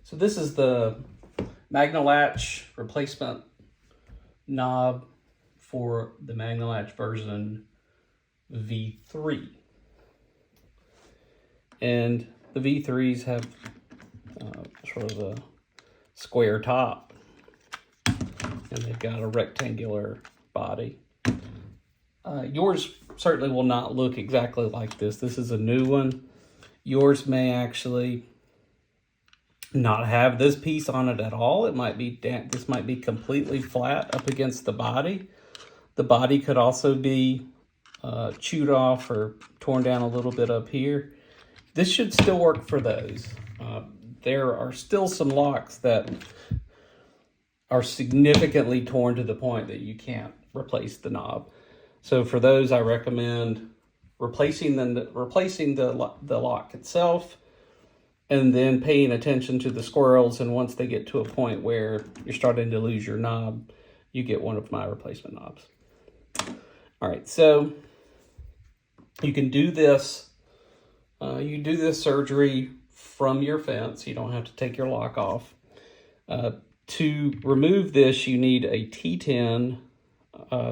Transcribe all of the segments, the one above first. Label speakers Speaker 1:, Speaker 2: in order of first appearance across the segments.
Speaker 1: So this is the Magnalatch replacement knob for the Magnalatch version V3. And the V3s have sort of a square top, and they've got a rectangular body. Yours certainly will not look exactly like this. This is a new one. Yours may actually not have this piece on it at all. It might be this might be completely flat up against the body. The body could also be chewed off or torn down a little bit up here. This should still work for those. There are still some locks that are significantly torn to the point that you can't replace the knob. So for those, I recommend replacing the lock itself, and then paying attention to the squirrels. And once they get to a point where you're starting to lose your knob, you get one of my replacement knobs. All right, so you can do this. You do this surgery from your fence. You don't have to take your lock off. To remove this, you need a T10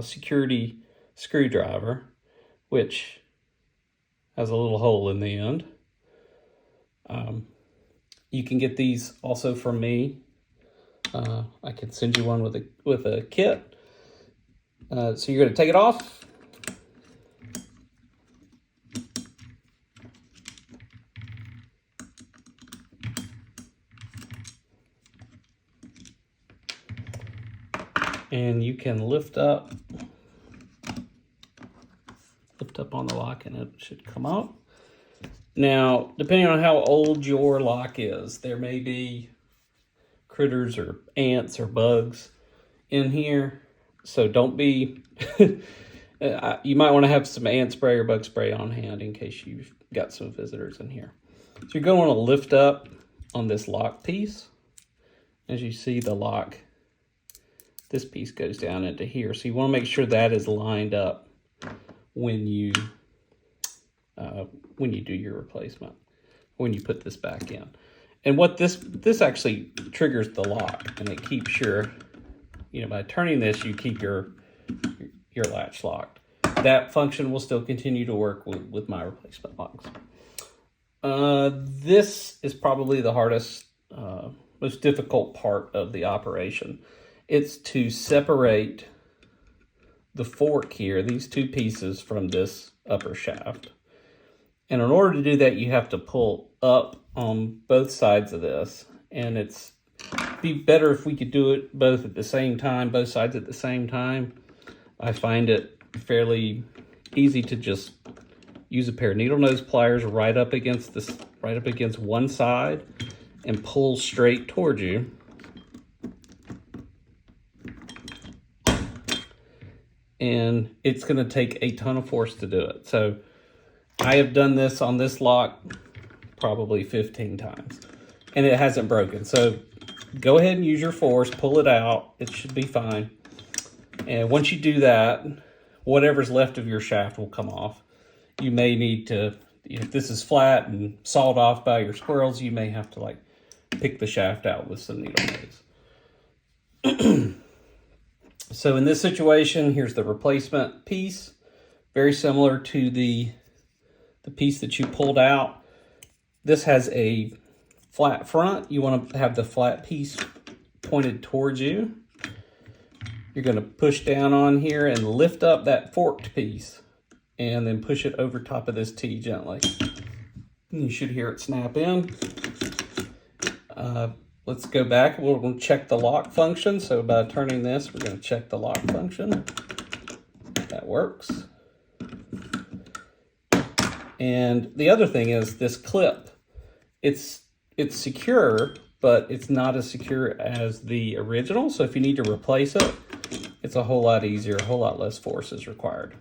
Speaker 1: security screwdriver, which has a little hole in the end. You can get these also from me. I can send you one with a kit. So you're going to take it off. And you can lift up on the lock, and it should come out. Now, depending on how old your lock is, there may be critters or ants or bugs in here. So don't be, you might want to have some ant spray or bug spray on hand in case you've got some visitors in here. So you're going to want to lift up on this lock piece. As you see, the lock, this piece goes down into here. So you want to make sure that is lined up when you do your replacement, when you put this back in. And what this actually triggers the lock, and it keeps your, by turning this, you keep your latch locked. That function will still continue to work with my replacement locks. This is probably the hardest, most difficult part of the operation. It's to separate the fork here, these two pieces, from this upper shaft. And in order to do that, you have to pull up on both sides of this. And it'd be better if we could do it both at the same time, both sides at the same time. I find it fairly easy to just use a pair of needle nose pliers right up against one side and pull straight towards you. And it's going to take a ton of force to do it. So I have done this on this lock probably 15 times, and it hasn't broken. So go ahead and use your force, pull it out. It should be fine. And once you do that, whatever's left of your shaft will come off. You may need to, if this is flat and sawed off by your squirrels, you may have to pick the shaft out with some needle nose. So in this situation, here's the replacement piece, very similar to the piece that you pulled out. This has a flat front. You want to have the flat piece pointed towards you. You're going to push down on here and lift up that forked piece, and then push it over top of this T gently. And you should hear it snap in. Let's go back. We're going to check the lock function. So by turning this, we're going to check the lock function. That works. And the other thing is this clip. It's secure, but it's not as secure as the original. So if you need to replace it, it's a whole lot easier, a whole lot less force is required.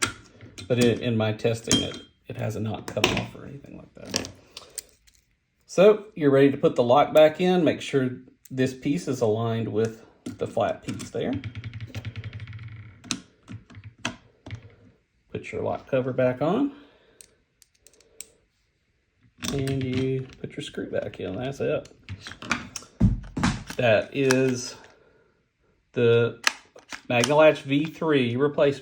Speaker 1: But in my testing, it has not come off or anything like that. So you're ready to put the lock back in. Make sure this piece is aligned with the flat piece there. Put your lock cover back on. And you put your screw back in. That's it. That is the Magnalatch V3 replacement.